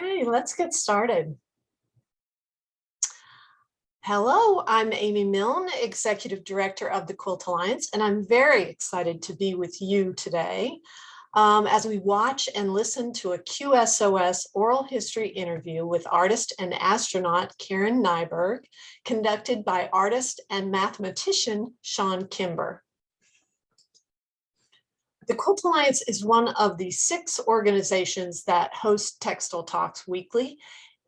Okay, let's get started. Hello, I'm Amy Milne, Executive Director of the Quilt Alliance, and I'm very excited to be with you today as we watch and listen to a QSOS oral history interview with artist and astronaut Karen Nyberg, conducted by artist and mathematician Chawne Kimber. The Quilt Alliance is one of the 6 organizations that host Textile Talks weekly.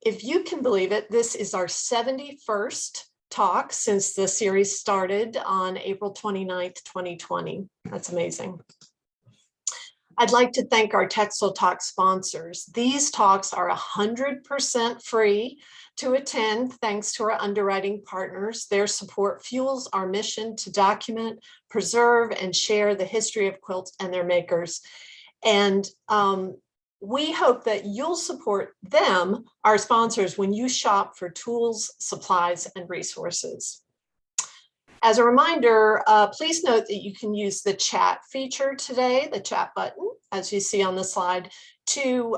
If you can believe it, this is our 71st talk since the series started on April 29th, 2020. That's amazing. I'd like to thank our Textile Talk sponsors. These talks are 100% free to attend thanks to our underwriting partners. Their support fuels our mission to document, preserve, and share the history of quilts and their makers. And we hope that you'll support them, our sponsors, when you shop for tools, supplies, and resources. As a reminder, please note that you can use the chat feature today, the chat button, as you see on the slide, to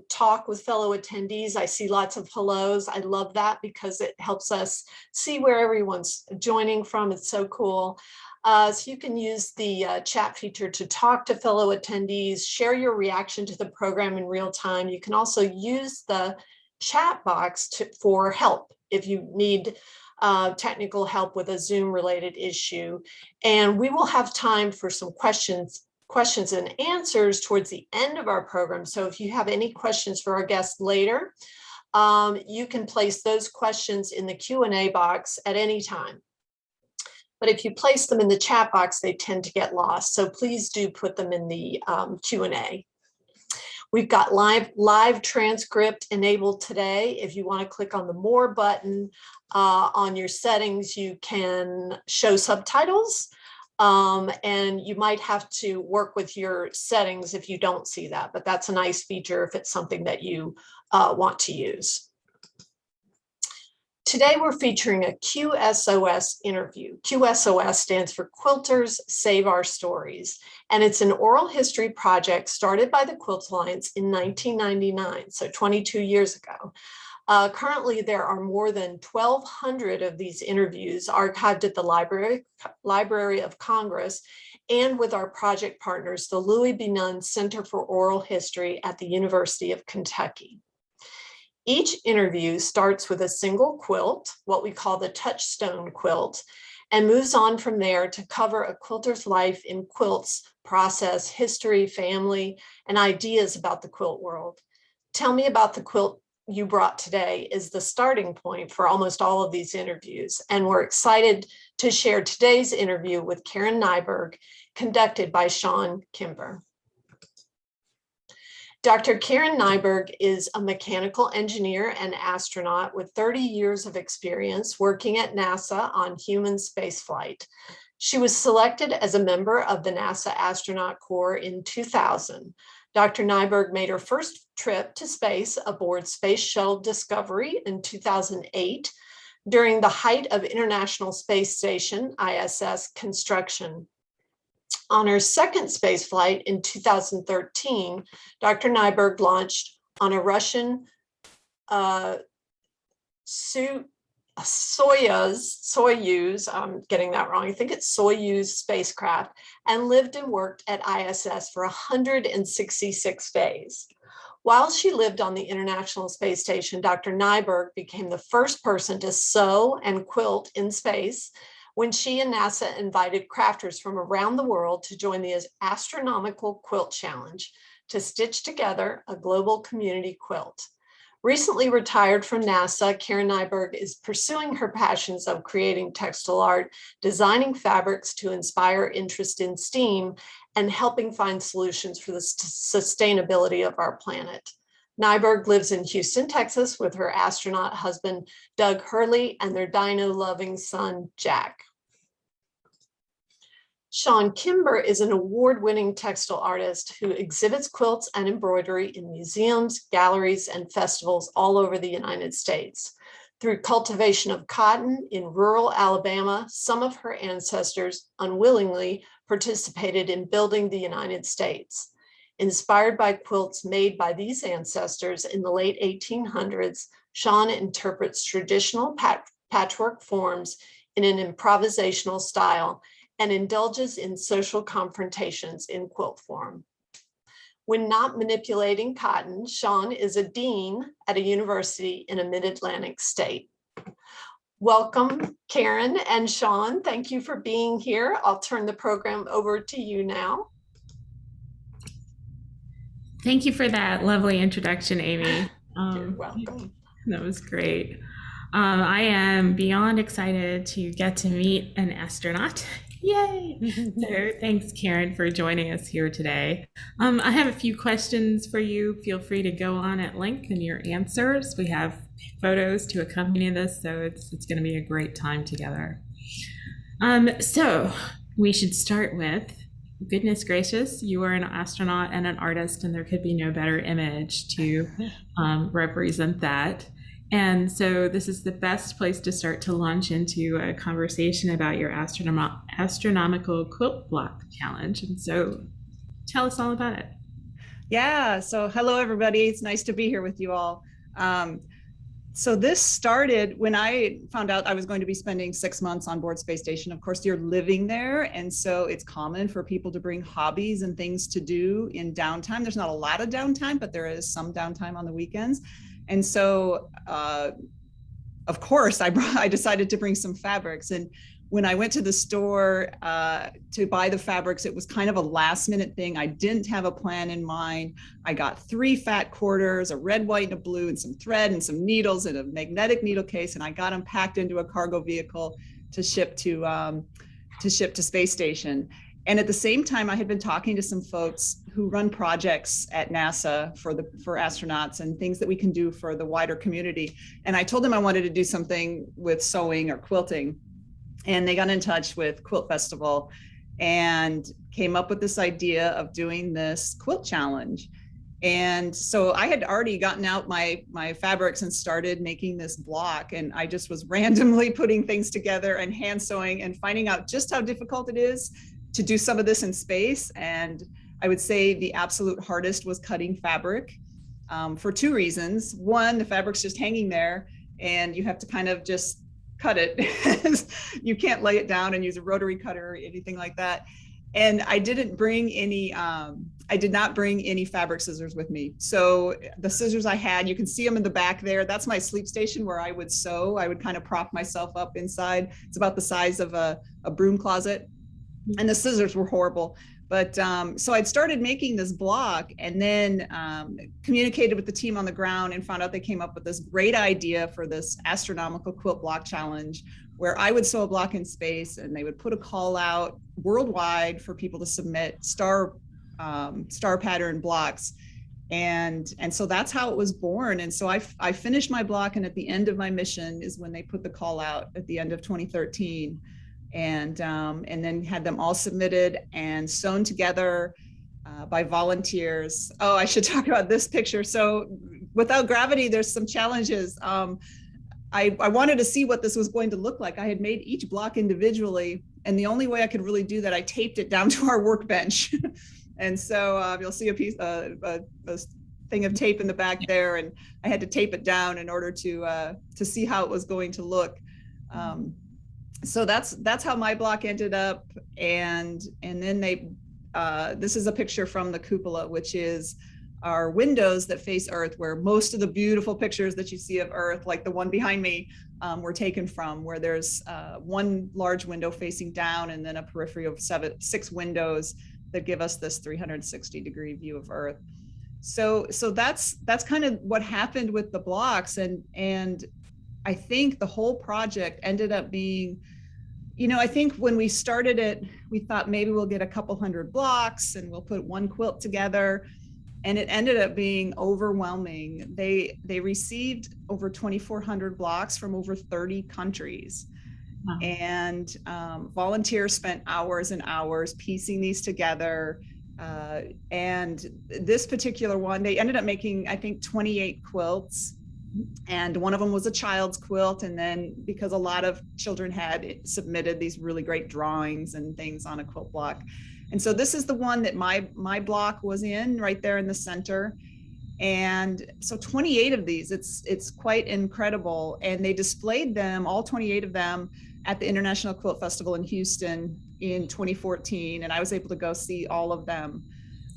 talk with fellow attendees. I see lots of hellos. I love that because it helps us see where everyone's joining from. It's so cool. So you can use the chat feature to talk to fellow attendees, share your reaction to the program in real time. You can also use the chat box for help if you need technical help with a Zoom related issue. And we will have time for some questions and answers towards the end of our program. So if you have any questions for our guests later, you can place those questions in the Q&A box at any time. But if you place them in the chat box, they tend to get lost. So please do put them in the Q&A. We've got live transcript enabled today. If you want to click on the More button on your settings, you can show subtitles. And you might have to work with your settings if you don't see that, but that's a nice feature if it's something that you want to use. Today, we're featuring a QSOS interview. QSOS stands for Quilters Save Our Stories, and it's an oral history project started by the Quilt Alliance in 1999, so 22 years ago. Currently, there are more than 1,200 of these interviews archived at the Library of Congress and with our project partners, the Louis B. Nunn Center for Oral History at the University of Kentucky. Each interview starts with a single quilt, what we call the touchstone quilt, and moves on from there to cover a quilter's life in quilts, process, history, family, and ideas about the quilt world. Tell me about the quilt you brought today is the starting point for almost all of these interviews. And we're excited to share today's interview with Karen Nyberg, conducted by Chawne Kimber. Dr. Karen Nyberg is a mechanical engineer and astronaut with 30 years of experience working at NASA on human spaceflight. She was selected as a member of the NASA Astronaut Corps in 2000. Dr. Nyberg made her first trip to space aboard Space Shuttle Discovery in 2008 during the height of International Space Station, ISS, construction. On her second space flight in 2013, Dr. Nyberg launched on a Russian Soyuz, I'm getting that wrong, I think it's Soyuz spacecraft, and lived and worked at ISS for 166 days. While she lived on the International Space Station, Dr. Nyberg became the first person to sew and quilt in space when she and NASA invited crafters from around the world to join the Astronomical Quilt Challenge to stitch together a global community quilt. Recently retired from NASA, Karen Nyberg is pursuing her passions of creating textile art, designing fabrics to inspire interest in STEAM, and helping find solutions for the sustainability of our planet. Nyberg lives in Houston, Texas with her astronaut husband, Doug Hurley, and their dino-loving son, Jack. Chawne Kimber is an award-winning textile artist who exhibits quilts and embroidery in museums, galleries, and festivals all over the United States. Through cultivation of cotton in rural Alabama, some of her ancestors unwillingly participated in building the United States. Inspired by quilts made by these ancestors in the late 1800s, Chawne interprets traditional patchwork forms in an improvisational style and indulges in social confrontations in quilt form. When not manipulating cotton, Chawne is a dean at a university in a mid-Atlantic state. Welcome, Karen and Chawne. Thank you for being here. I'll turn the program over to you now. Thank you for that lovely introduction, Amy. You're welcome. That was great. I am beyond excited to get to meet an astronaut. Yay! So thanks, Karen, for joining us here today. I have a few questions for you. Feel free to go on at length in your answers. We have photos to accompany this, so it's going to be a great time together. So we should start with, goodness gracious, you are an astronaut and an artist, and there could be no better image to represent that. And so this is the best place to start to launch into a conversation about your astronomical quilt block challenge. And so tell us all about it. Yeah, so hello, everybody. It's nice to be here with you all. So this started when I found out I was going to be spending 6 months on board space station. Of course, you're living there. And so it's common for people to bring hobbies and things to do in downtime. There's not a lot of downtime, but there is some downtime on the weekends. And so, of course, I decided to bring some fabrics. And when I went to the store to buy the fabrics, it was kind of a last minute thing. I didn't have a plan in mind. I got 3 fat quarters, a red, white, and a blue, and some thread and some needles and a magnetic needle case. And I got them packed into a cargo vehicle to ship to space station. And at the same time, I had been talking to some folks who run projects at NASA for astronauts and things that we can do for the wider community. And I told them I wanted to do something with sewing or quilting. And they got in touch with Quilt Festival and came up with this idea of doing this quilt challenge. And so I had already gotten out my fabrics and started making this block. And I just was randomly putting things together and hand sewing and finding out just how difficult it is to do some of this in space. And I would say the absolute hardest was cutting fabric for 2 reasons. One, the fabric's just hanging there and you have to kind of just cut it. You can't lay it down and use a rotary cutter or anything like that. And I didn't bring any, I did not bring any fabric scissors with me. So the scissors I had, you can see them in the back there. That's my sleep station where I would sew. I would kind of prop myself up inside. It's about the size of a broom closet. And the scissors were horrible. But so I'd started making this block and then communicated with the team on the ground and found out they came up with this great idea for this astronomical quilt block challenge where I would sew a block in space and they would put a call out worldwide for people to submit star pattern blocks. And so that's how it was born. And so I finished my block, and at the end of my mission is when they put the call out at the end of 2013. And then had them all submitted and sewn together by volunteers. Oh, I should talk about this picture. So without gravity, there's some challenges. I wanted to see what this was going to look like. I had made each block individually, and the only way I could really do that, I taped it down to our workbench. And so you'll see a thing of tape in the back there, and I had to tape it down in order to see how it was going to look. So that's how my block ended up. And then this is a picture from the cupola, which is our windows that face Earth, where most of the beautiful pictures that you see of Earth, like the one behind me, were taken from, where there's one large window facing down and then a periphery of 6 windows that give us this 360-degree view of Earth. So that's kind of what happened with the blocks. And I think the whole project ended up being, I think when we started it, we thought maybe we'll get a couple hundred blocks and we'll put one quilt together. And it ended up being overwhelming. They received over 2,400 blocks from over 30 countries. Wow. And volunteers spent hours and hours piecing these together. And this particular one, they ended up making, I think, 28 quilts. And one of them was a child's quilt. And then because a lot of children had submitted these really great drawings and things on a quilt block, And so this is the one that my block was in, right there in the center. And so 28 of these, it's quite incredible. And they displayed them, all 28 of them, at the International Quilt Festival in Houston in 2014. And I was able to go see all of them.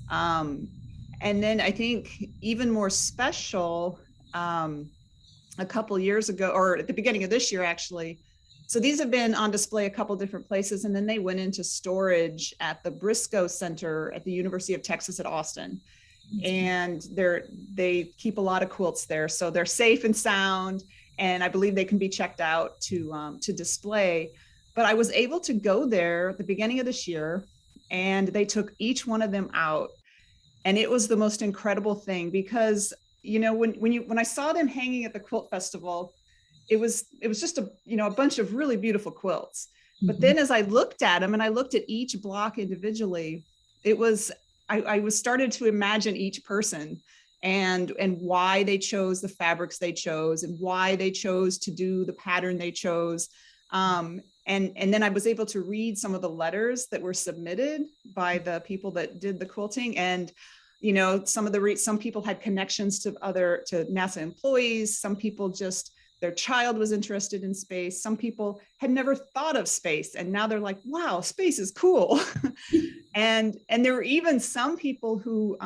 And then I think even more special, a couple years ago, or at the beginning of this year, actually. So these have been on display a couple different places, and then they went into storage at the Briscoe Center at the University of Texas at Austin. And they keep a lot of quilts there, so they're safe and sound, and I believe they can be checked out to display. But I was able to go there at the beginning of this year, and they took each one of them out, and it was the most incredible thing, because when I saw them hanging at the quilt festival, it was just a bunch of really beautiful quilts. But then as I looked at them and I looked at each block individually, it was I was started to imagine each person and why they chose the fabrics they chose and why they chose to do the pattern they chose. And then I was able to read some of the letters that were submitted by the people that did the quilting. And some people had connections to NASA employees. Some people just, their child was interested in space. Some people had never thought of space, and now they're like, wow, space is cool. and there were even some people who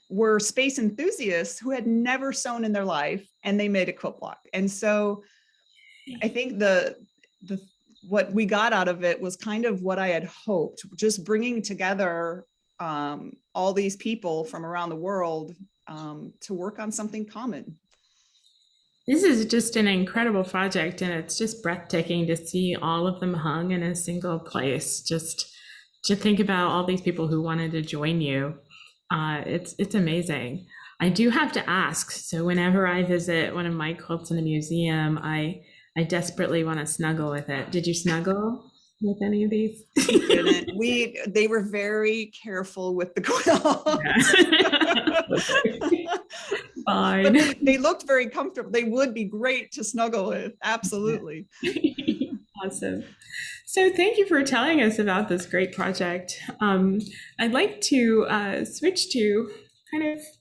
were space enthusiasts who had never sewn in their life, and they made a quilt block. And so I think what we got out of it was kind of what I had hoped, just bringing together all these people from around the world to work on something common. This is just an incredible project, and it's just breathtaking to see all of them hung in a single place. Just to think about all these people who wanted to join you. It's amazing. I do have to ask, so whenever I visit one of my quilts in a museum, I desperately want to snuggle with it. Did you snuggle with any of these? They were very careful with the quilt. Yeah. Fine. But they looked very comfortable. They would be great to snuggle with. Absolutely. Awesome. So thank you for telling us about this great project. I'd like to switch to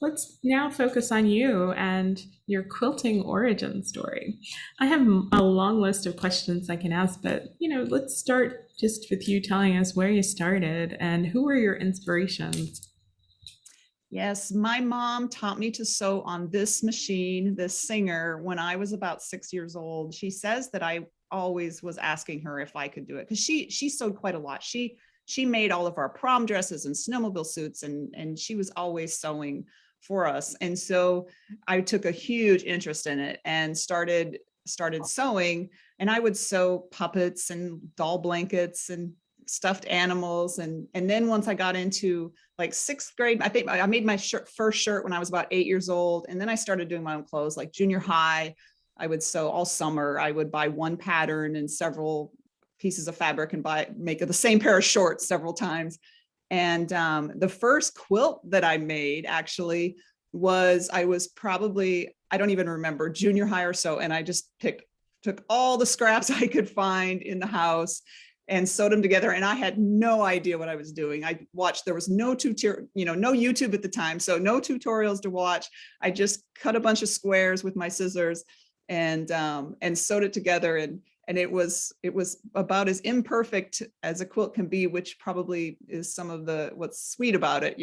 let's now focus on you and your quilting origin story. I have a long list of questions I can ask, but let's start just with you telling us where you started and who were your inspirations. Yes, my mom taught me to sew on this machine, this Singer, when I was about 6 years old. She says that I always was asking her if I could do it, because she sewed quite a lot. She made all of our prom dresses and snowmobile suits, and she was always sewing for us. And so I took a huge interest in it and started sewing, and I would sew puppets and doll blankets and stuffed animals. And then once I got into like 6th grade, I think I made my first shirt when I was about 8 years old. And then I started doing my own clothes. Like junior high, I would sew all summer. I would buy one pattern and several pieces of fabric and make the same pair of shorts several times. And the first quilt that I made actually I was probably, I don't even remember, junior high or so. And I just took all the scraps I could find in the house and sewed them together. And I had no idea what I was doing. I watched, there was no no YouTube at the time. So no tutorials to watch. I just cut a bunch of squares with my scissors and sewed it together. And it was about as imperfect as a quilt can be, which probably is some of what's sweet about it,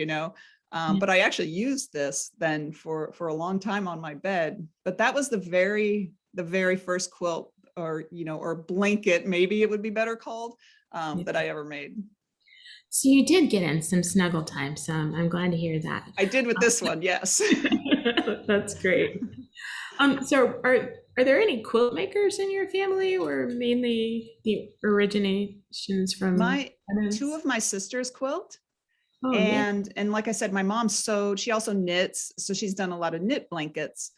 but I actually used this then for a long time on my bed. But that was the very first quilt, or blanket, maybe it would be better called, that I ever made. So you did get in some snuggle time, so I'm glad to hear that. I did with this one, yes. That's great. So are there any quilt makers in your family, or mainly the originations from two of my sisters quilt? Oh, and like I said, my mom sewed. She also knits, so she's done a lot of knit blankets.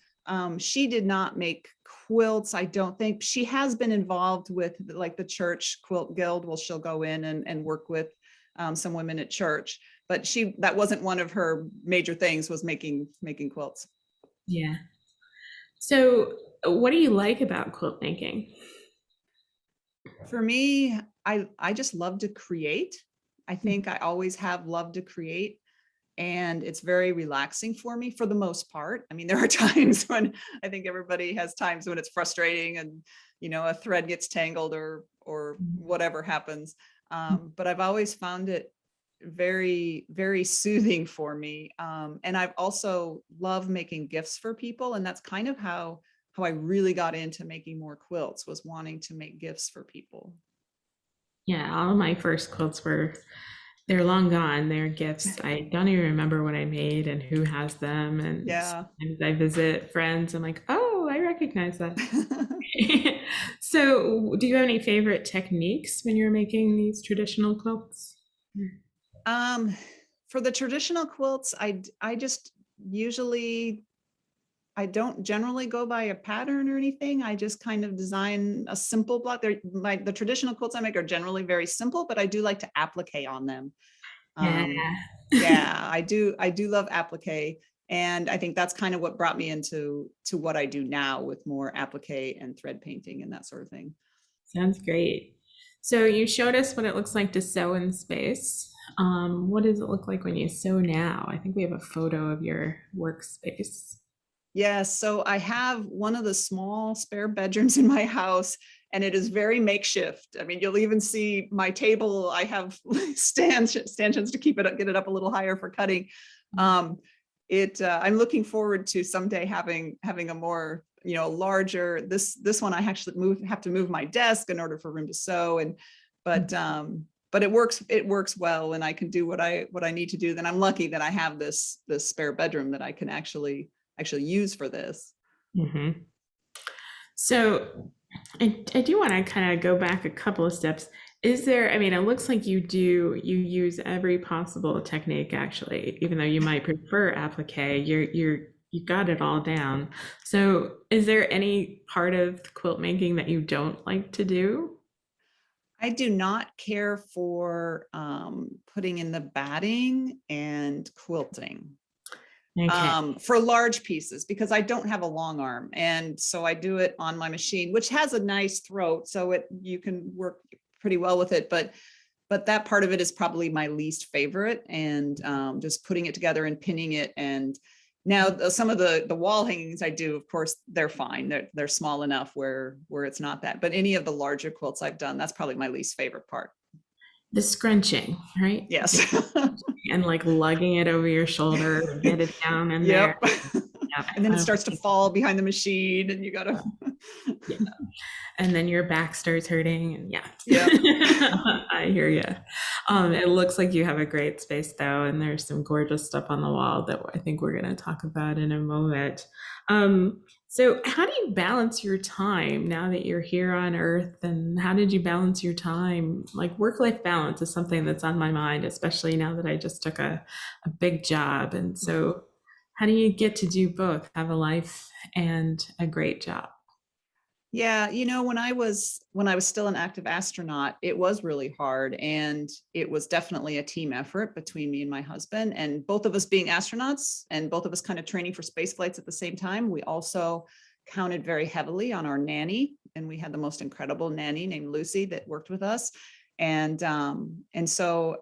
She did not make quilts, I don't think. She has been involved with like the church Quilt Guild. Well, she'll go in and work with some women at church, but that wasn't one of her major things, was making quilts. Yeah. So what do you like about quilt making? For me, I just love to create. I think I always have loved to create, and it's very relaxing for me for the most part. I mean, there are times when I think everybody has times when it's frustrating and, you know, a thread gets tangled or whatever happens. But I've always found it very, very soothing for me. And I've also loved making gifts for people. And that's kind of how I really got into making more quilts, was wanting to make gifts for people. Yeah, all of my first quilts they're long gone. They're gifts. I don't even remember what I made and who has them. And Yeah. sometimes I visit friends. I'm like, oh, I recognize that. So, do you have any favorite techniques when you're making these traditional quilts? For the traditional quilts, I just usually, I don't generally go by a pattern or anything. I just kind of design a simple block. The traditional quilts I make are generally very simple, but I do like to applique on them. Yeah. Yeah, I do love applique. And I think that's kind of what brought me into what I do now, with more applique and thread painting and that sort of thing. Sounds great. So you showed us what it looks like to sew in space. What does it look like when you sew now? I think we have a photo of your workspace. Yes, so I have one of the small spare bedrooms in my house, and it is very makeshift. I mean, you'll even see my table. I have stanchions to keep it up, get it up a little higher for cutting. I'm looking forward to someday having a more, you know, larger. This one I actually have to move my desk in order for room to sew, but it works well, and I can do what I need to do. Then I'm lucky that I have this spare bedroom that I can actually use for this. Mm-hmm. So I do want to kind of go back a couple of steps. Is there, I mean, it looks like you use every possible technique, actually, even though you might prefer applique, you got it all down. So is there any part of quilt making that you don't like to do? I do not care for putting in the batting and quilting. Okay. For large pieces, because I don't have a long arm, and so I do it on my machine, which has a nice throat, so you can work pretty well with it. But that part of it is probably my least favorite, and just putting it together and pinning it. And now some of the wall hangings I do, of course, they're fine. They're small enough where it's not that. But any of the larger quilts I've done, that's probably my least favorite part. The scrunching, right? Yes. And like lugging it over your shoulder and get it down in Yep. there. Yeah. And then it starts to fall behind the machine, and you gotta. Yeah. And then your back starts hurting, and yeah. I hear you. It looks like you have a great space though, and there's some gorgeous stuff on the wall that I think we're going to talk about in a moment. So how do you balance your time now that you're here on Earth, and how did you balance your time? Like, work-life balance is something that's on my mind, especially now that I just took a big job. And so how do you get to do both, have a life and a great job? Yeah, you know, when I was still an active astronaut, it was really hard, and it was definitely a team effort between me and my husband, and both of us being astronauts and both of us kind of training for space flights at the same time. We also counted very heavily on our nanny, and we had the most incredible nanny named Lucy that worked with us. And so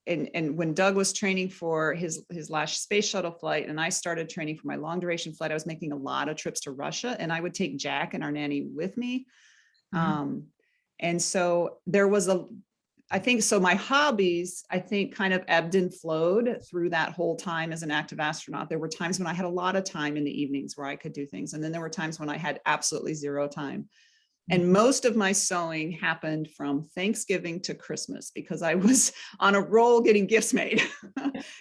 when Doug was training for his last space shuttle flight, and I started training for my long duration flight, I was making a lot of trips to Russia, and I would take Jack and our nanny with me. And so there was I think so my hobbies, I think, kind of ebbed and flowed through that whole time as an active astronaut. There were times when I had a lot of time in the evenings where I could do things. And then there were times when I had absolutely zero time. And most of my sewing happened from Thanksgiving to Christmas, because I was on a roll getting gifts made.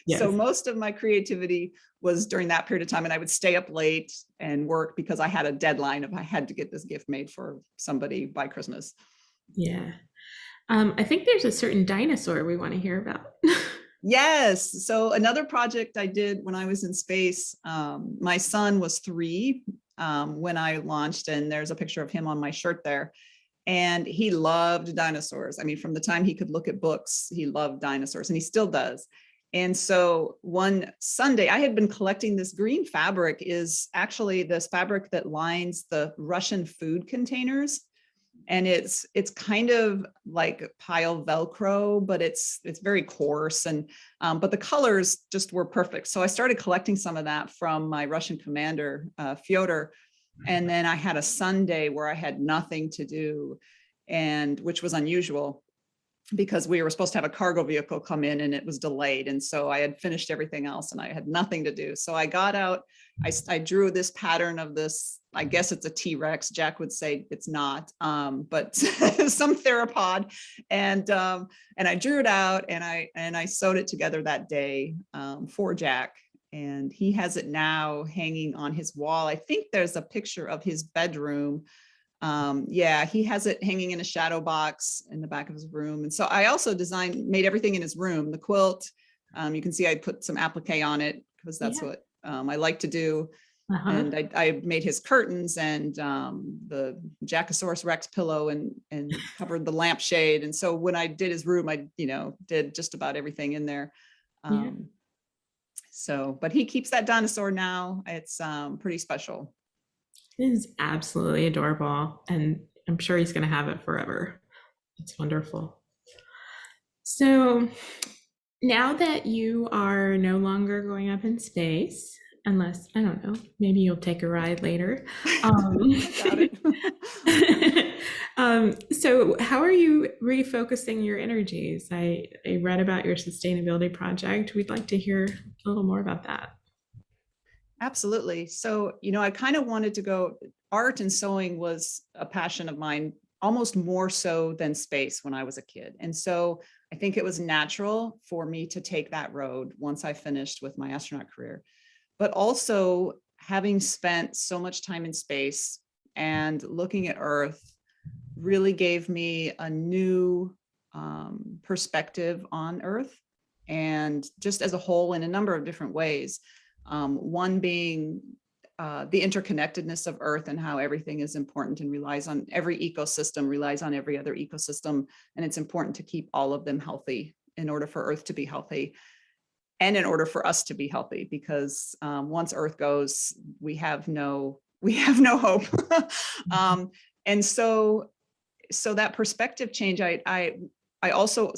Yes. So most of my creativity was during that period of time, and I would stay up late and work because I had a deadline of I had to get this gift made for somebody by Christmas. Yeah. I think there's a certain dinosaur we want to hear about. Yes. So another project I did when I was in space, my son was 3 when I launched, and there's a picture of him on my shirt there. And he loved dinosaurs. I mean, from the time he could look at books, he loved dinosaurs, and he still does. And so one Sunday, I had been collecting this green fabric, is actually this fabric that lines the Russian food containers. And it's kind of like pile Velcro, but it's very coarse, and but the colors just were perfect. So I started collecting some of that from my Russian commander, Fyodor. And then I had a Sunday where I had nothing to do, and which was unusual because we were supposed to have a cargo vehicle come in and it was delayed. And so I had finished everything else and I had nothing to do. So I got out, I drew this pattern of this, I guess it's a T-Rex. Jack would say it's not, but some theropod. And I drew it out and I sewed it together that day for Jack. And he has it now hanging on his wall. I think there's a picture of his bedroom. Yeah, he has it hanging in a shadow box in the back of his room. And so I also made everything in his room. The quilt, you can see I put some applique on it because that's what I like to do. And I made his curtains and the Jackosaurus Rex pillow and covered the lampshade. And so when I did his room, I did just about everything in there. So, but he keeps that dinosaur now. It's pretty special. It is absolutely adorable, and I'm sure he's going to have it forever. It's wonderful. So now that you are no longer going up in space, unless, I don't know, maybe you'll take a ride later. So how are you refocusing your energies? I read about your sustainability project. We'd like to hear a little more about that. Absolutely. So, I kind of wanted to go, art and sewing was a passion of mine, almost more so than space when I was a kid. And so I think it was natural for me to take that road once I finished with my astronaut career. But also having spent so much time in space and looking at Earth really gave me a new perspective on Earth and just as a whole in a number of different ways. One being the interconnectedness of Earth and how everything is important and relies on every ecosystem, relies on every other ecosystem. And it's important to keep all of them healthy in order for Earth to be healthy and in order for us to be healthy, because once Earth goes, we have no hope. And so that perspective change, I also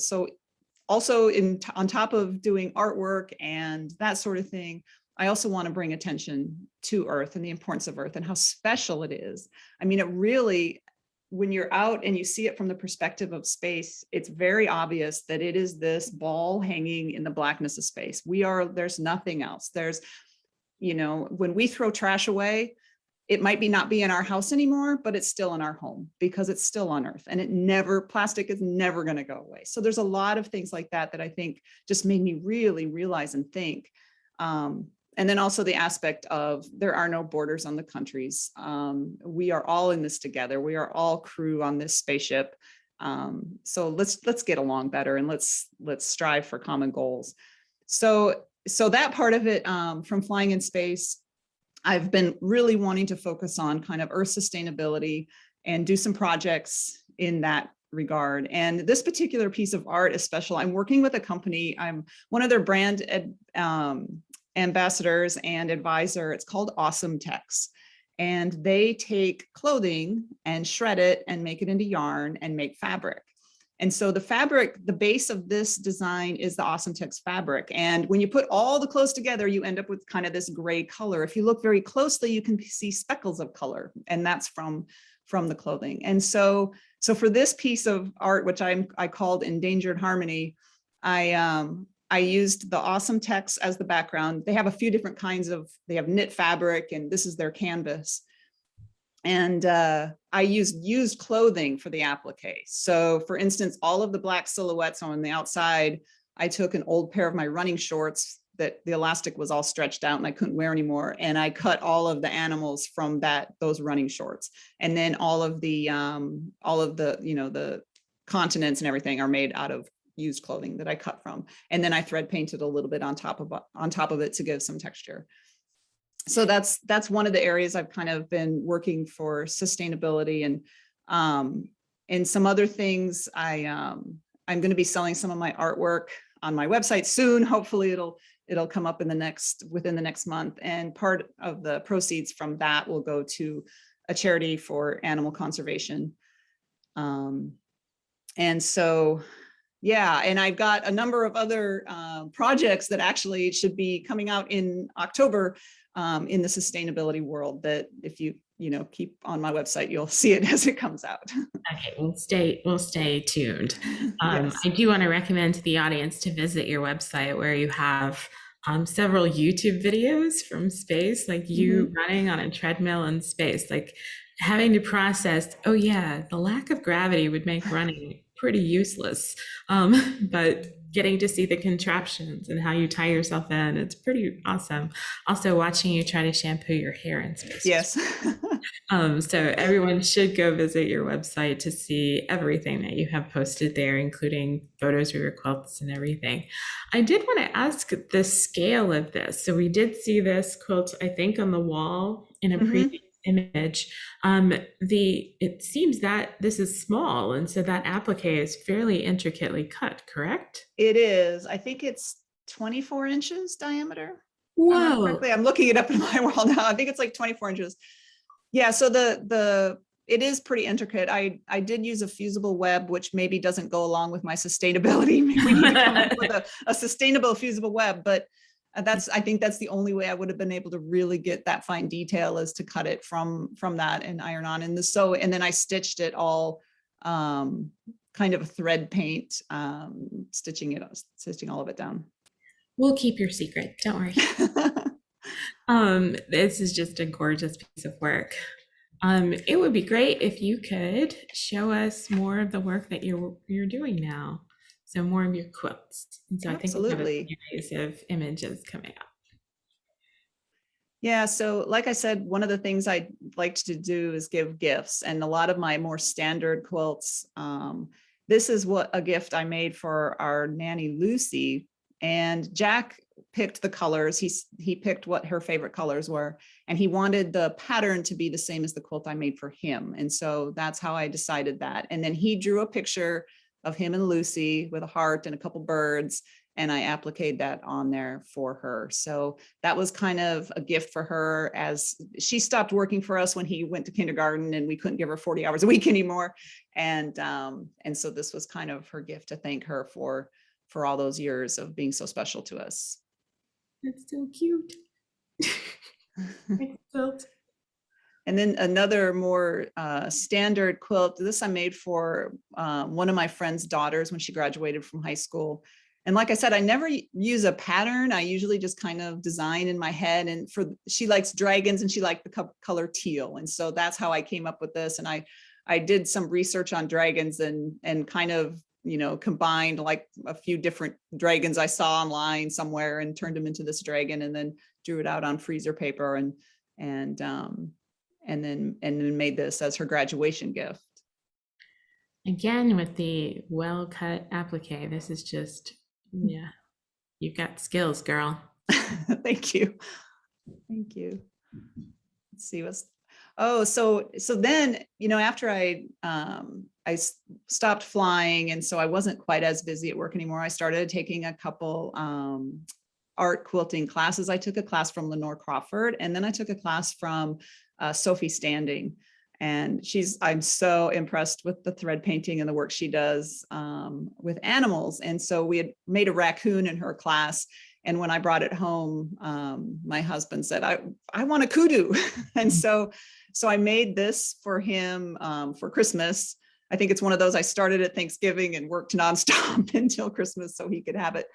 on top of doing artwork and that sort of thing, I also want to bring attention to Earth and the importance of Earth and how special it is. I mean, it really, when you're out and you see it from the perspective of space, it's very obvious that it is this ball hanging in the blackness of space. There's nothing else. There's, when we throw trash away, it might not be in our house anymore, but it's still in our home because it's still on Earth, and plastic is never going to go away. So there's a lot of things like that I think just made me really realize and think. And then also the aspect of there are no borders on the countries. We are all in this together. We are all crew on this spaceship. So let's get along better and let's strive for common goals. So that part of it, from flying in space, I've been really wanting to focus on kind of Earth sustainability and do some projects in that regard. And this particular piece of art is special. I'm working with a company. I'm one of their brand ambassadors and advisor. It's called Awesome Tex. And they take clothing and shred it and make it into yarn and make fabric. And so the fabric, the base of this design is the Awesome Tex fabric. And when you put all the clothes together, you end up with kind of this gray color. If you look very closely, you can see speckles of color, and that's from the clothing. And so for this piece of art, which I called Endangered Harmony, I used the Awesome Tex as the background. They have a few different kinds they have knit fabric, and this is their canvas. And I used clothing for the applique. So for instance, all of the black silhouettes on the outside, I took an old pair of my running shorts that the elastic was all stretched out and I couldn't wear anymore. And I cut all of the animals from those running shorts. And then all of the the continents and everything are made out of used clothing that I cut from. And then I thread painted a little bit on top of it to give some texture. So that's one of the areas I've kind of been working for sustainability. And some other things, I'm going to be selling some of my artwork on my website soon. Hopefully it'll come up within the next month. And part of the proceeds from that will go to a charity for animal conservation. And so, yeah, and I've got a number of other projects that actually should be coming out in October in the sustainability world, that if you keep on my website, you'll see it as it comes out. Okay, we'll stay tuned. Yes. I do want to recommend to the audience to visit your website, where you have several YouTube videos from space, like you running on a treadmill in space, like having to process, oh yeah, the lack of gravity would make running pretty useless. But getting to see the contraptions and how you tie yourself in, it's pretty awesome. Also watching you try to shampoo your hair in space. Yes. So everyone should go visit your website to see everything that you have posted there, including photos of your quilts and everything. I did want to ask the scale of this. So we did see this quilt, I think, on the wall in a previous image. It seems that this is small, and so that applique is fairly intricately cut, correct? It is. I think it's 24 inches diameter. Whoa. I'm looking it up in my wall now. I think it's like 24 inches. Yeah, so it is pretty intricate. I did use a fusible web, which maybe doesn't go along with my sustainability. Maybe we need to come up with a sustainable fusible web, but I think that's the only way I would have been able to really get that fine detail, is to cut it from that and iron on. And then I stitched it all kind of a thread paint, stitching all of it down. We'll keep your secret, don't worry. This is just a gorgeous piece of work. It would be great if you could show us more of the work that you're doing now. So more of your quilts. And so Absolutely. I think we have a series of images coming up. Yeah, so like I said, one of the things I liked to do is give gifts, and a lot of my more standard quilts. This is a gift I made for our nanny Lucy, and Jack picked the colors. He picked what her favorite colors were, and he wanted the pattern to be the same as the quilt I made for him. And so that's how I decided that. And then he drew a picture of him and Lucy with a heart and a couple birds, and I appliqued that on there for her. So that was kind of a gift for her, as she stopped working for us when he went to kindergarten, and we couldn't give her 40 hours a week anymore. And so this was kind of her gift to thank her for all those years of being so special to us. That's so cute. Quilt. And then another more standard quilt. This I made for one of my friend's daughters when she graduated from high school. And like I said, I never use a pattern. I usually just kind of design in my head. And she likes dragons, and she liked the color teal. And so that's how I came up with this. And I did some research on dragons and kind of, combined like a few different dragons I saw online somewhere, and turned them into this dragon, and then drew it out on freezer paper and then made this as her graduation gift. Again, with the well-cut applique, this is just, yeah, you've got skills, girl. Thank you. Let's see so then, after I stopped flying, and so I wasn't quite as busy at work anymore, I started taking a couple art quilting classes. I took a class from Lenore Crawford, and then I took a class from Sophie Standing, and I'm so impressed with the thread painting and the work she does with animals. And so we had made a raccoon in her class, and when I brought it home, my husband said, I want a kudu. And so I made this for him for Christmas. I think it's one of those I started at Thanksgiving and worked nonstop until Christmas so he could have it.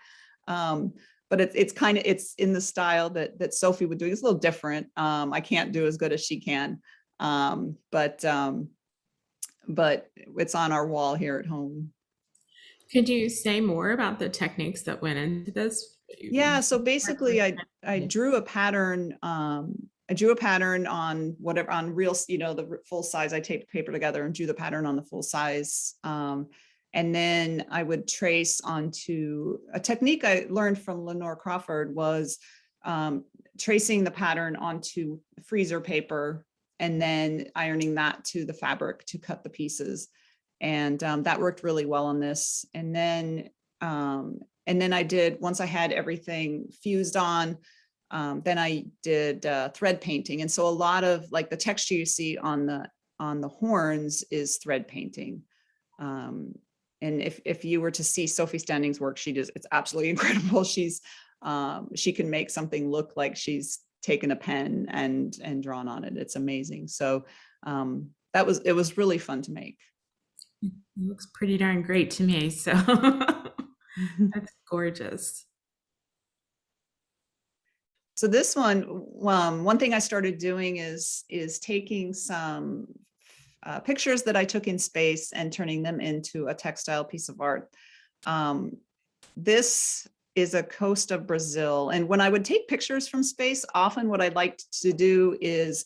But it's in the style that Sophie would do. It's a little different. I can't do as good as she can, but it's on our wall here at home. Could you say more about the techniques that went into this? Yeah, so basically I drew a pattern. I drew a pattern on real, the full size. I taped paper together and drew the pattern on the full size. And then I would trace onto a technique I learned from Lenore Crawford was tracing the pattern onto freezer paper and then ironing that to the fabric to cut the pieces. And that worked really well on this. And then I did, once I had everything fused on, then I did thread painting. And so a lot of like the texture you see on the on the horns is thread painting. And if you were to see Sophie Standing's work, it's absolutely incredible. She can make something look like she's taken a pen and drawn on it. It's amazing. So it was really fun to make. It looks pretty darn great to me. So that's gorgeous. So this one thing I started doing is taking some pictures that I took in space and turning them into a textile piece of art. This is a coast of Brazil. And when I would take pictures from space, often what I'd like to do is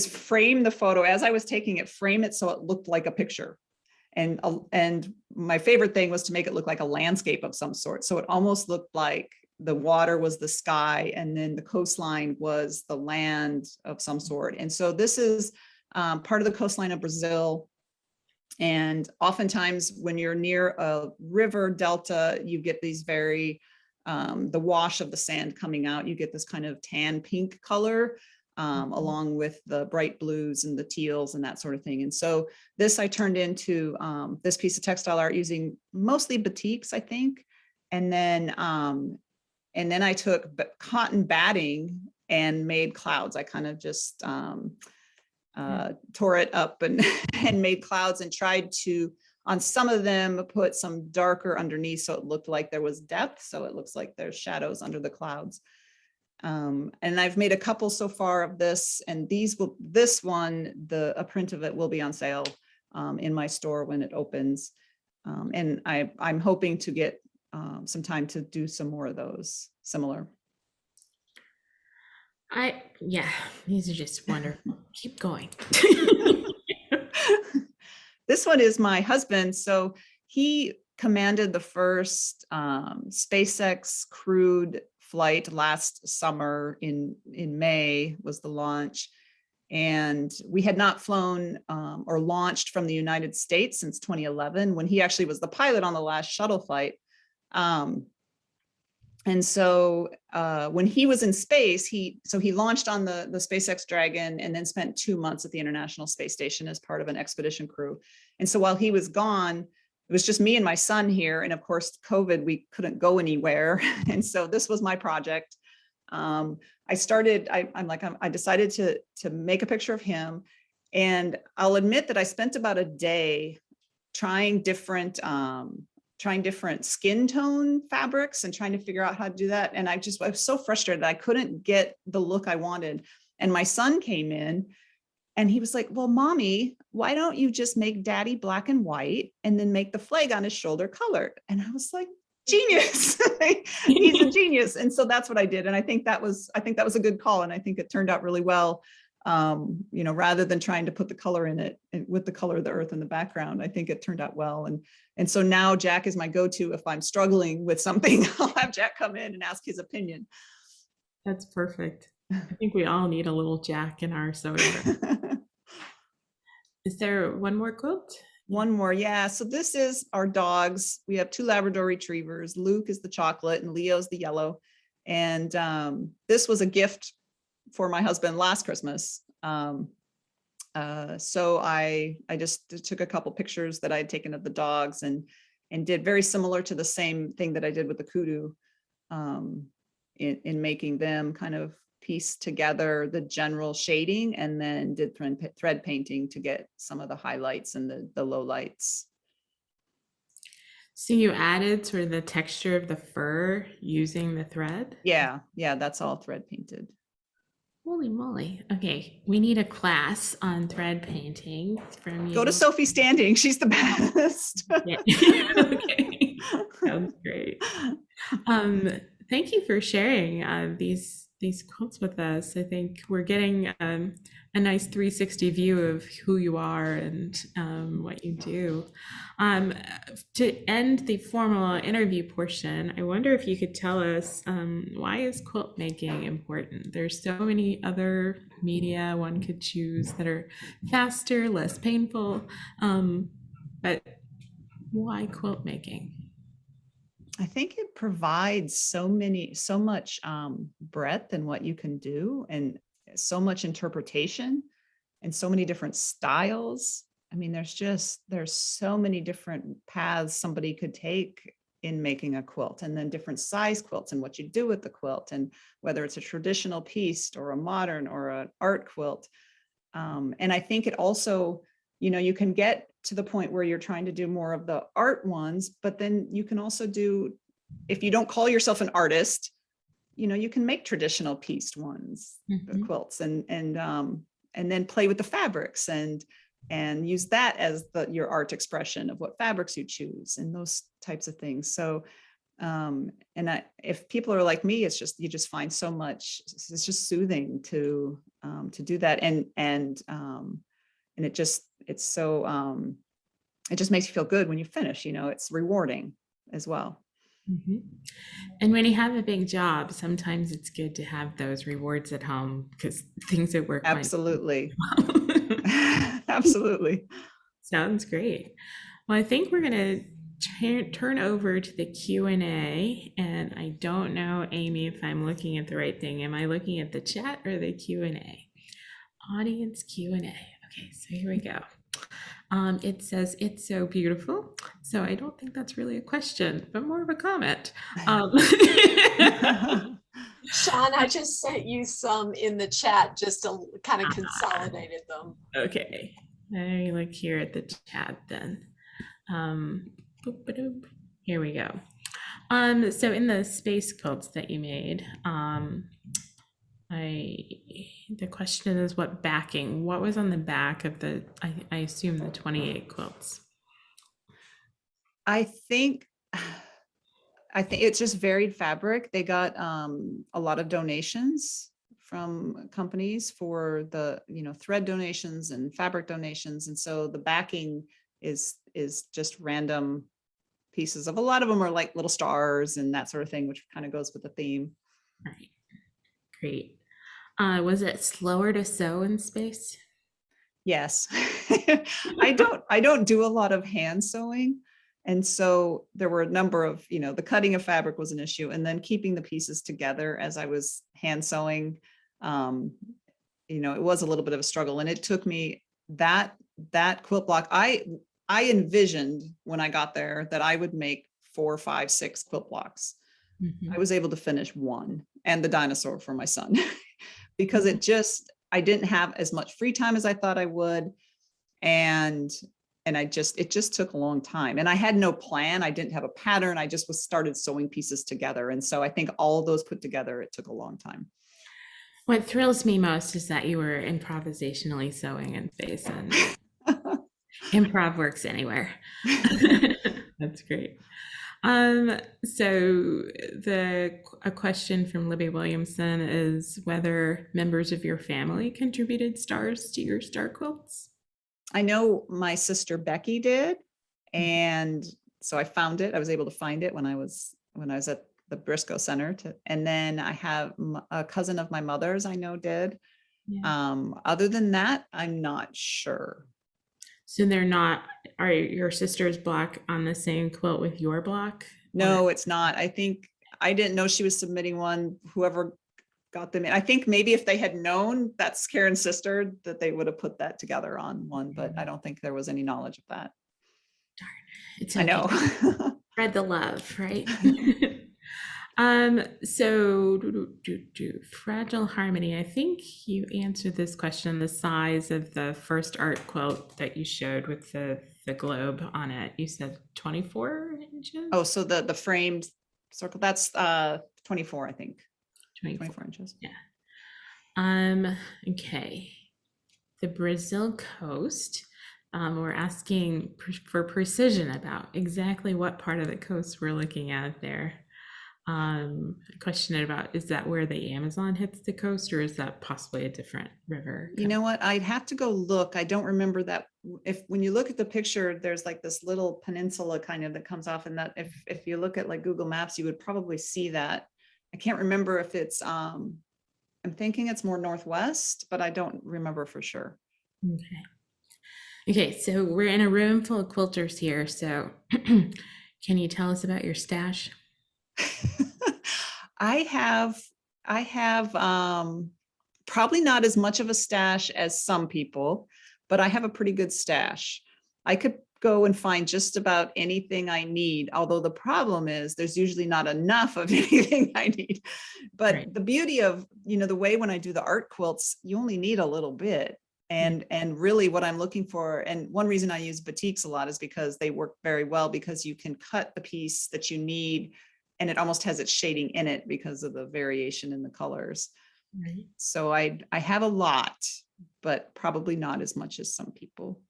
frame the photo as I was taking it, frame it so it looked like a picture. And my favorite thing was to make it look like a landscape of some sort. So it almost looked like the water was the sky and then the coastline was the land of some sort. And so this is part of the coastline of Brazil. And oftentimes when you're near a river delta, you get these the wash of the sand coming out, you get this kind of tan pink color, along with the bright blues and the teals and that sort of thing. And so this I turned into this piece of textile art using mostly batiks, I think. And then I took cotton batting and made clouds. I kind of just tore it up and made clouds and tried to, on some of them, put some darker underneath so it looked like there was depth. So it looks like there's shadows under the clouds. And I've made a couple so far of this, and a print of it will be on sale in my store when it opens. And I'm hoping to get some time to do some more of those similar. Yeah, these are just wonderful. Keep going. This one is my husband. So he commanded the first SpaceX crewed flight last summer in May was the launch. And we had not flown or launched from the United States since 2011, when he actually was the pilot on the last shuttle flight. And so when he was in space, he launched on the SpaceX Dragon and then spent 2 months at the International Space Station as part of an expedition crew. And so while he was gone, it was just me and my son here. And of course, COVID, we couldn't go anywhere. And so this was my project. I decided to make a picture of him. And I'll admit that I spent about a day trying different skin tone fabrics and trying to figure out how to do that. And I was so frustrated. I couldn't get the look I wanted. And my son came in and he was like, well, mommy, why don't you just make daddy black and white and then make the flag on his shoulder colored? And I was like, genius. He's a genius. And so that's what I did. And I think that was a good call. And I think it turned out really well. Rather than trying to put the color in it with the color of the earth in the background, I think it turned out well. And so now Jack is my go-to. If I'm struggling with something, I'll have Jack come in and ask his opinion. That's perfect. I think we all need a little Jack in our soda. Is there one more quilt? One more, yeah. So this is our dogs. We have 2 Labrador Retrievers. Luke is the chocolate and Leo's the yellow. And this was a gift for my husband last Christmas. So I just took a couple pictures that I had taken of the dogs and did very similar to the same thing that I did with the kudu, in making them kind of piece together the general shading, and then did thread painting to get some of the highlights and the low lights. So you added sort of the texture of the fur using the thread? Yeah, that's all thread painted. Holy moly. Okay, we need a class on thread painting from you. Go to Sophie Standing. She's the best. Yeah. Okay. Sounds great. Thank you for sharing these quilts with us. I think we're getting a nice 360 view of who you are and what you do. To end the formal interview portion, I wonder if you could tell us, why is quilt making important? There's so many other media one could choose that are faster, less painful, but why quilt making? I think it provides so much breadth in what you can do, and so much interpretation. and so many different styles. I mean, there's so many different paths somebody could take in making a quilt, and then different size quilts and what you do with the quilt, and whether it's a traditional piece or a modern or an art quilt. And I think it also, you can get to the point where you're trying to do more of the art ones, but then you can also do, if you don't call yourself an artist, you can make traditional pieced ones, the quilts, and then play with the fabrics and use that as your art expression of what fabrics you choose and those types of things. So, if people are like me, you just find so much, it's just soothing to do that. And it just makes you feel good when you finish, it's rewarding as well. And when you have a big job, sometimes it's good to have those rewards at home because things at work. Absolutely. Absolutely. Sounds great. Well, I think we're going to turn over to the Q&A, and I don't know, Amy, if I'm looking at the right thing. Am I looking at the chat or the Q&A? Audience Q&A. Okay, so here we go. It says, "It's so beautiful." So I don't think that's really a question, but more of a comment. Chawne, I just sent you some in the chat just to kind of consolidated them. Okay, let me look here at the chat then. Here we go. So in the space quilts that you made, the question is what was on the back of I assume the 28 quilts? I think it's just varied fabric. They got a lot of donations from companies for the thread donations and fabric donations, and so the backing is just random pieces of, a lot of them are like little stars and that sort of thing, which kind of goes with the theme. Right. Great. Was it slower to sew in space? Yes. I don't do a lot of hand sewing. And so there were a number of, the cutting of fabric was an issue, and then keeping the pieces together as I was hand sewing, it was a little bit of a struggle. And it took me that quilt block. I envisioned when I got there that I would make 4, 5, 6 quilt blocks. I was able to finish one, and the dinosaur for my son, because I didn't have as much free time as I thought I would. And it just took a long time, and I had no plan. I didn't have a pattern. I just started sewing pieces together. And so I think all of those put together, it took a long time. What thrills me most is that you were improvisationally sewing in space, and improv works anywhere. That's great. So a question from Libby Williamson is whether members of your family contributed stars to your star quilts. I know my sister Becky did, and so I found it. I was able to find it when I was at the Briscoe Center. And then I have a cousin of my mother's I know did. Yeah. Other than that, I'm not sure. So are your sister's block on the same quilt with your block? No, it's not. I think I didn't know she was submitting one. Whoever got them in. I think maybe if they had known that's Karen's sister, that they would have put that together on one, but I don't think there was any knowledge of that. Darn. It's okay. I know. Spread the love, right? So Fragile Harmony, I think you answered this question, the size of the first art quilt that you showed with the globe on it. You said 24 inches? Oh, so the framed circle, that's 24, I think. 24 inches. Yeah. Okay. The Brazil coast, we're asking for precision about exactly what part of the coast we're looking at there. A question about, is that where the Amazon hits the coast, or is that possibly a different river? You know what? I'd have to go look. I don't remember that. When you look at the picture, there's like this little peninsula kind of that comes off, and that if you look at like Google Maps, you would probably see that. I can't remember if it's, I'm thinking it's more northwest, but I don't remember for sure. Okay, so we're in a room full of quilters here. So can you tell us about your stash? I have Probably not as much of a stash as some people, but I have a pretty good stash. I could go and find just about anything I need, although the problem is there's usually not enough of anything I need. But Right. the beauty of, the way when I do the art quilts, you only need a little bit. And really what I'm looking for, and one reason I use batiks a lot is because they work very well, because you can cut the piece that you need and it almost has its shading in it because of the variation in the colors. Right. So I have a lot, but probably not as much as some people.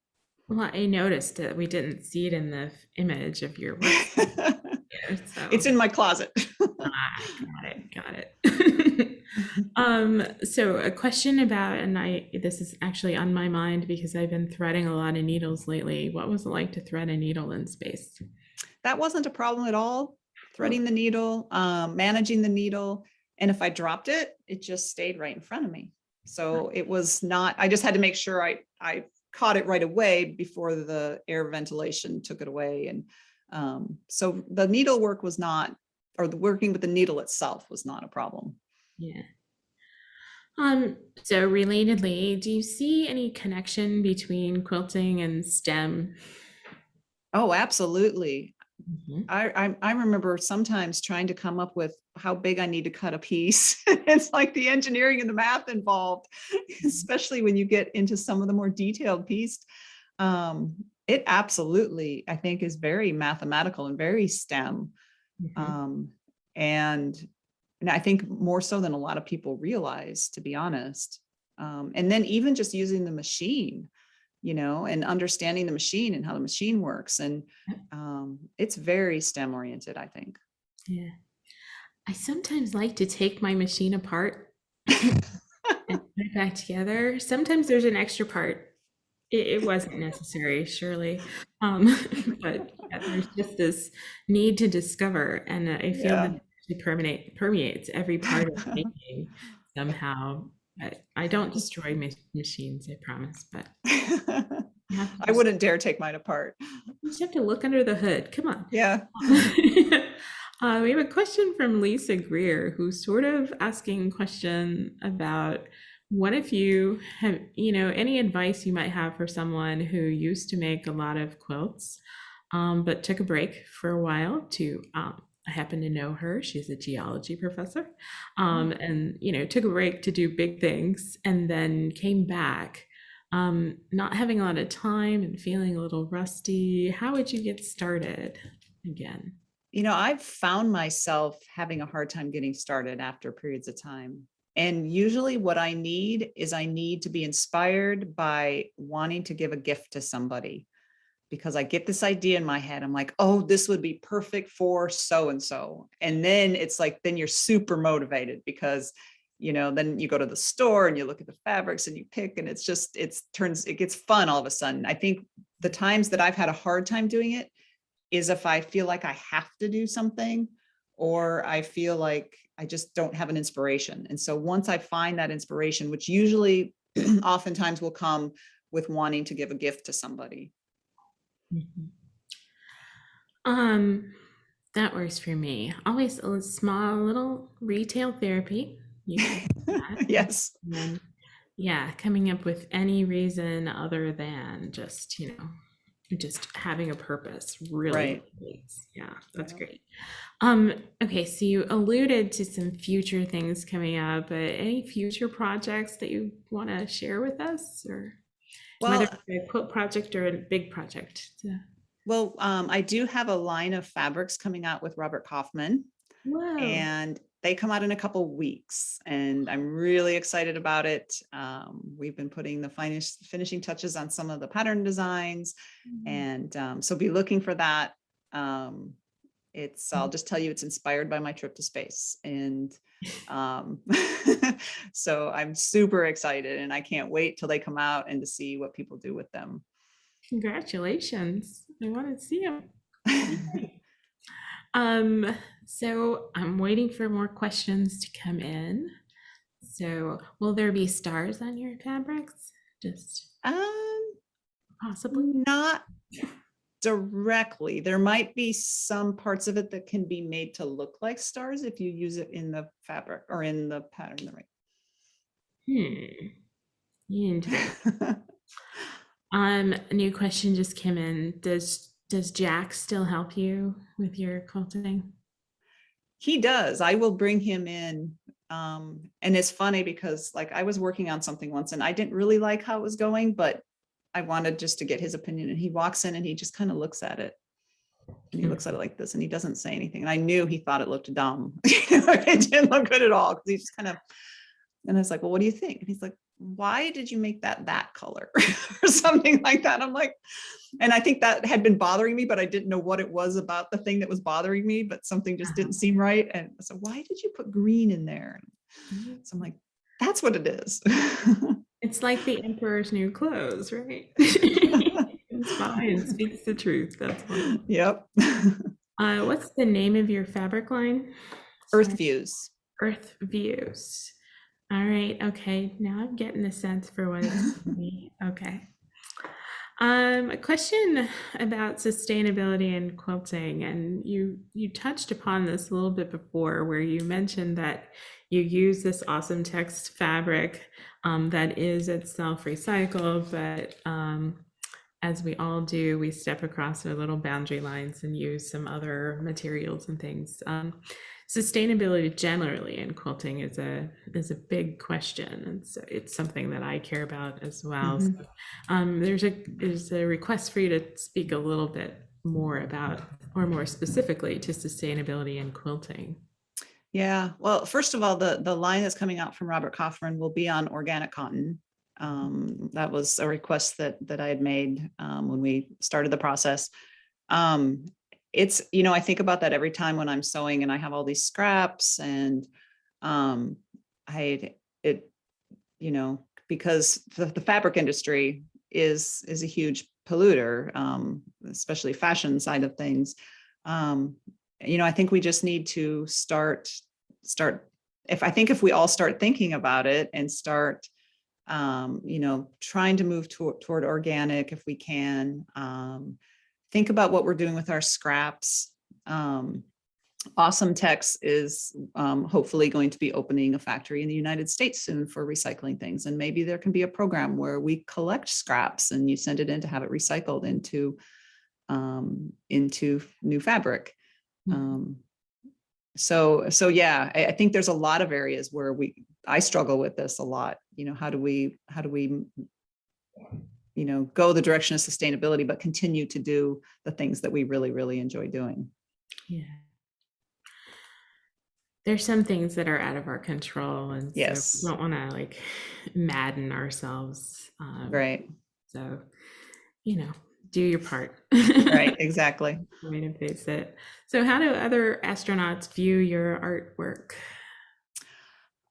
Well, I noticed that we didn't see it in the image of your work here, so It's in my closet. got it. So a question about, and this is actually on my mind because I've been threading a lot of needles lately. What was it like to thread a needle in space? That wasn't a problem at all. Threading the needle, managing the needle. And if I dropped it, it just stayed right in front of me. So it was not, I just had to make sure I caught it right away before the air ventilation took it away. And so the needle work was not, or the working with the needle itself was not a problem. Yeah. So relatedly, do you see any connection between quilting and STEM? Oh, absolutely. Mhm. I remember sometimes trying to come up with how big I need to cut a piece. It's like the engineering and the math involved, especially when you get into some of the more detailed piece. It absolutely, I think, is very mathematical and very STEM. Mhm. And I think more so than a lot of people realize, to be honest. And then even just using the machine, and understanding the machine and how the machine works. And it's very STEM oriented, I think. Yeah. I sometimes like to take my machine apart and put it back together. Sometimes there's an extra part. It wasn't necessary, surely. Um, but yeah, there's just this need to discover, and I feel that Yeah. it actually permeates every part of making somehow. I don't destroy machines, I promise, but you have to I wouldn't dare take mine apart. you just have to look under the hood. Come on. Yeah. We have a question from Lisa Greer, who's sort of asking a question about what if you have, any advice you might have for someone who used to make a lot of quilts, but took a break for a while to, I happen to know her, she's a geology professor, and, took a break to do big things and then came back, not having a lot of time and feeling a little rusty. How would you get started again? I've found myself having a hard time getting started after periods of time. And usually what I need to be inspired by wanting to give a gift to somebody, because I get this idea in my head. I'm like, oh, this would be perfect for so-and-so. And then it's like, then you're super motivated because, then you go to the store and you look at the fabrics and you pick, and it's just, it gets fun all of a sudden. I think the times that I've had a hard time doing it is if I feel like I have to do something, or I feel like I just don't have an inspiration. And so once I find that inspiration, which usually oftentimes will come with wanting to give a gift to somebody. Mhm. That works for me. Always a small little retail therapy. You can do that. Yes. And then, yeah, coming up with any reason other than just, just having a purpose really Right. motivates. Yeah, that's Yeah. great. Okay, so you alluded to some future things coming up, but any future projects that you want to share with us, or whether Well, it's a quilt project or a big project? Yeah. I do have a line of fabrics coming out with Robert Kaufman, Whoa. and they come out in a couple weeks, and I'm really excited about it. We've been putting the finishing touches on some of the pattern designs, and so be looking for that. I'll just tell you, it's inspired by my trip to space, and so I'm super excited, and I can't wait till they come out and to see what people do with them. Congratulations. I want to see them. So I'm waiting for more questions to come in. So will there be stars on your fabrics? Just possibly? Not directly. There might be some parts of it that can be made to look like stars if you use it in the fabric or in the pattern. Interesting. A new question just came in. Does Jack still help you with your quilting? He does. I will bring him in. And it's funny because like I was working on something once and I didn't really like how it was going, but I wanted just to get his opinion. And he walks in and he just kind of looks at it. And he looks at it like this and he doesn't say anything. And I knew he thought it looked dumb. It didn't look good at all. Because he just kind of, and I was like, well, what do you think? And he's like, why did you make that color or something like that? I'm like, and I think that had been bothering me, but I didn't know what it was about the thing that was bothering me, but something just didn't seem right. And so why did you put green in there? So I'm like, that's what it is. It's like the emperor's new clothes, right? It's fine. Speaks the truth. That's fine. Yep. What's the name of your fabric line? Earth Views. Earth Views. All right. Okay. Now I'm getting a sense for what it's going to be. Okay. A question about sustainability in quilting, and you touched upon this a little bit before, where you mentioned that you use this awesome text fabric that is itself recycled, but as we all do, we step across our little boundary lines and use some other materials and things. Sustainability generally in quilting is a big question, and so it's something that I care about as well. Mm-hmm. So, there's a request for you to speak a little bit more about, or more specifically, to sustainability in quilting. Yeah. Well, first of all, the line that's coming out from Robert Kaufman will be on organic cotton. That was a request that I had made when we started the process. It's, I think about that every time when I'm sewing and I have all these scraps and because the fabric industry is a huge polluter, especially fashion side of things. I think we just need to start. If we all start thinking about it and start, trying to move toward organic if we can. Think about what we're doing with our scraps. Awesome Tex is hopefully going to be opening a factory in the United States soon for recycling things. And maybe there can be a program where we collect scraps and you send it in to have it recycled into new fabric. So yeah, I think there's a lot of areas where I struggle with this a lot. How do we go the direction of sustainability, but continue to do the things that we really, really enjoy doing. Yeah. There's some things that are out of our control, and yes, so we don't want to madden ourselves. Right. So, do your part. Right. Exactly. Way to face it. So, how do other astronauts view your artwork?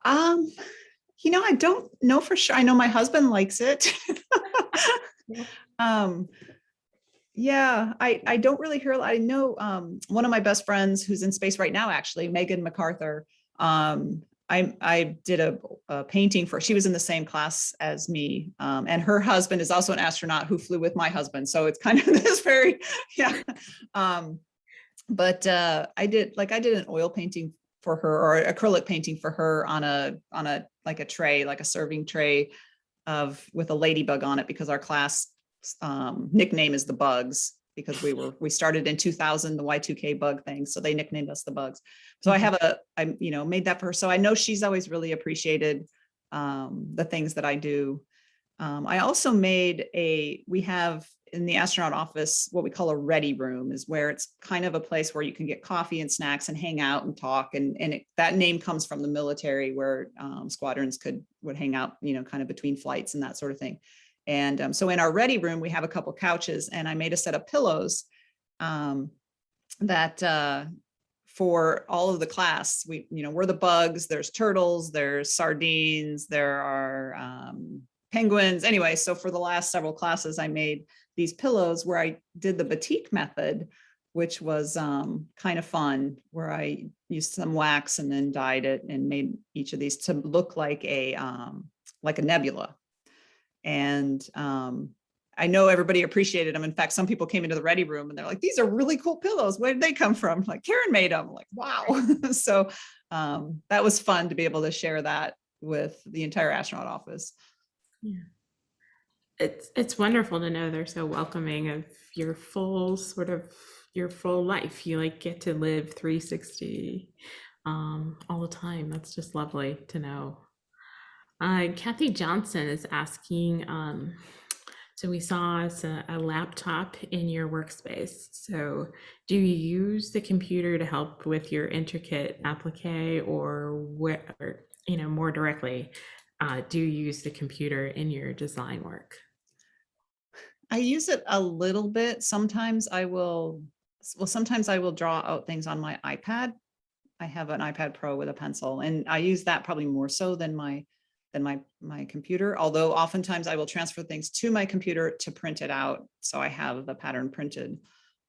I don't know for sure. I know my husband likes it. Yeah, I don't really hear. I know one of my best friends who's in space right now, actually, Megan MacArthur. I did a painting for. She was in the same class as me, and her husband is also an astronaut who flew with my husband. So it's kind of this very, yeah. But I did an oil painting for her, or acrylic painting for her on a tray, like a serving tray with a ladybug on it, because our class nickname is the Bugs, because we started in 2000, the Y2K bug thing, so they nicknamed us the Bugs. So I made that for her, so I know she's always really appreciated the things that I do. I also made we have in the astronaut office what we call a ready room, is where it's kind of a place where you can get coffee and snacks and hang out and talk, and that name comes from the military, where squadrons would hang out, kind of between flights and that sort of thing. And so in our ready room, we have a couple couches, and I made a set of pillows that for all of the class, we're the Bugs, there's turtles, there's sardines, there are penguins. Anyway, so for the last several classes, I made these pillows where I did the batik method, which was kind of fun, where I used some wax and then dyed it and made each of these to look like a nebula. And I know everybody appreciated them. In fact, some people came into the ready room and they're like, these are really cool pillows. Where did they come from? Like, Karen made them. I'm like, wow. So that was fun to be able to share that with the entire astronaut office. Yeah. It's wonderful to know they're so welcoming of your full life. You like get to live 360 all the time. That's just lovely to know. Kathy Johnson is asking, so we saw a laptop in your workspace. So do you use the computer to help with your intricate applique, or more directly, do you use the computer in your design work? I use it a little bit. Sometimes I will draw out things on my iPad. I have an iPad Pro with a pencil, and I use that probably more so than my computer. Although oftentimes I will transfer things to my computer to print it out, so I have the pattern printed.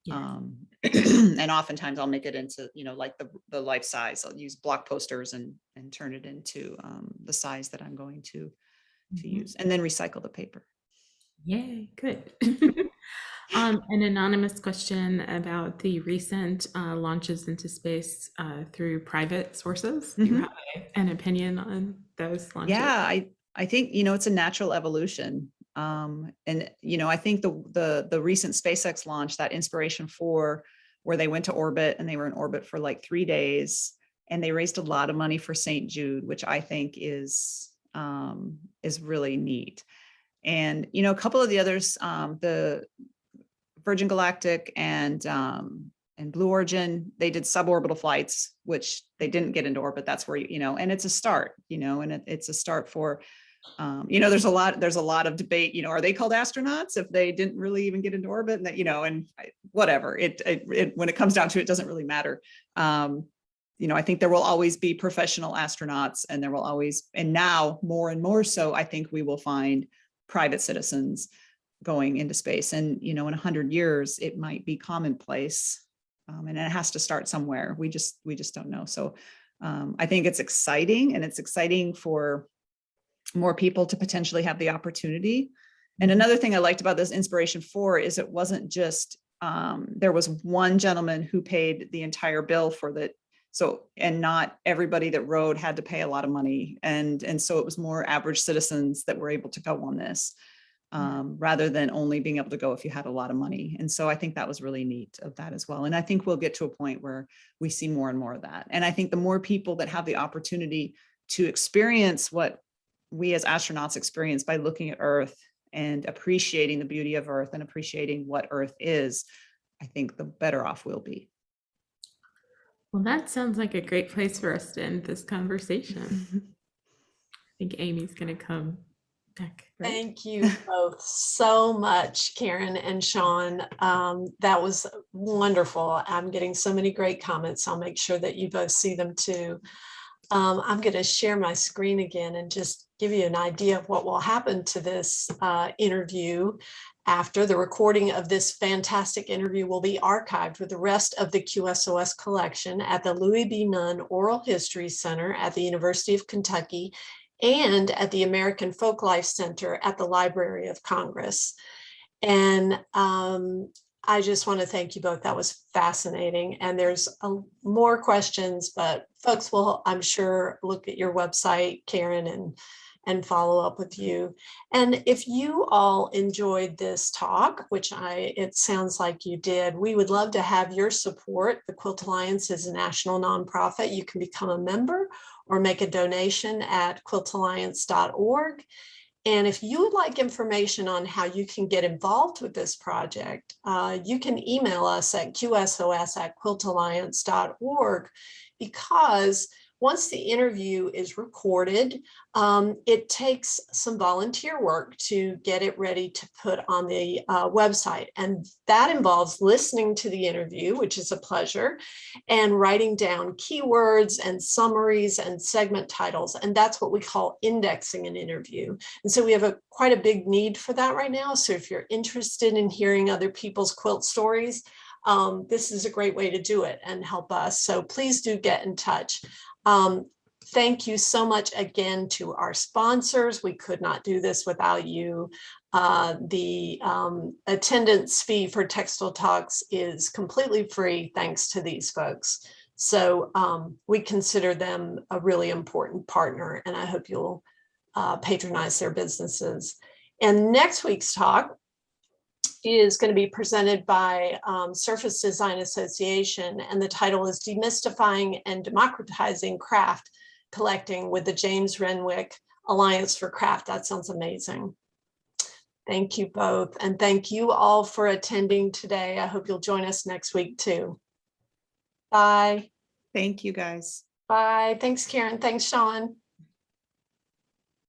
Yeah. And oftentimes I'll make it into, like the life size. I'll use block posters and turn it into the size that I'm going to use, and then recycle the paper. Yay, good. An anonymous question about the recent launches into space through private sources. Do you have an opinion on those launches? Yeah, I think, it's a natural evolution. And, I think the recent SpaceX launch, that Inspiration4, where they went to orbit and they were in orbit for like 3 days, and they raised a lot of money for St. Jude, which I think is really neat. And, a couple of the others, the Virgin Galactic and Blue Origin, they did suborbital flights, which they didn't get into orbit. That's where, and it's a start, and it's a start for, there's a lot of debate, are they called astronauts if they didn't really even get into orbit? And that, and whatever, when it comes down to it, doesn't really matter. I think there will always be professional astronauts, and there will always, and now more and more so, I think we will find private citizens going into space. And, in 100 years, it might be commonplace. And it has to start somewhere. We just don't know. So I think it's exciting, and it's exciting for more people to potentially have the opportunity. And another thing I liked about this Inspiration4 is it wasn't just, there was one gentleman who paid the entire bill for the, and not everybody that rode had to pay a lot of money. And so it was more average citizens that were able to go on this, rather than only being able to go if you had a lot of money. And so I think that was really neat of that as well. And I think we'll get to a point where we see more and more of that. And I think the more people that have the opportunity to experience what we as astronauts experience by looking at Earth and appreciating the beauty of Earth and appreciating what Earth is, I think the better off we'll be. Well, that sounds like a great place for us to end this conversation. I think Amy's going to come back. Right? Thank you both so much, Karen and Chawne. That was wonderful. I'm getting so many great comments. I'll make sure that you both see them too. I'm going to share my screen again and just give you an idea of what will happen to this interview. After the recording of this fantastic interview will be archived with the rest of the QSOS collection at the Louis B. Nunn Oral History Center at the University of Kentucky and at the American Folklife Center at the Library of Congress. And I just want to thank you both. That was fascinating. And there's more questions, but folks will, I'm sure, look at your website, Karen, and follow up with you. And if you all enjoyed this talk, which it sounds like you did, we would love to have your support. The Quilt Alliance is a national nonprofit. You can become a member or make a donation at quiltalliance.org. And if you would like information on how you can get involved with this project, you can email us at qsos@quiltalliance.org, because once the interview is recorded, it takes some volunteer work to get it ready to put on the website. And that involves listening to the interview, which is a pleasure, and writing down keywords and summaries and segment titles. And that's what we call indexing an interview. And so we have quite a big need for that right now. So if you're interested in hearing other people's quilt stories, this is a great way to do it and help us. So please do get in touch. Thank you so much again to our sponsors. We could not do this without you. The attendance fee for Textile Talks is completely free thanks to these folks. So we consider them a really important partner, and I hope you'll patronize their businesses. And next week's talk is going to be presented by Surface Design Association, and the title is Demystifying and Democratizing Craft Collecting with the James Renwick Alliance for Craft. That sounds amazing. Thank you both, and thank you all for attending today. I hope you'll join us next week too. Bye. Thank you, guys. Bye. Thanks, Karen. Thanks, Chawne.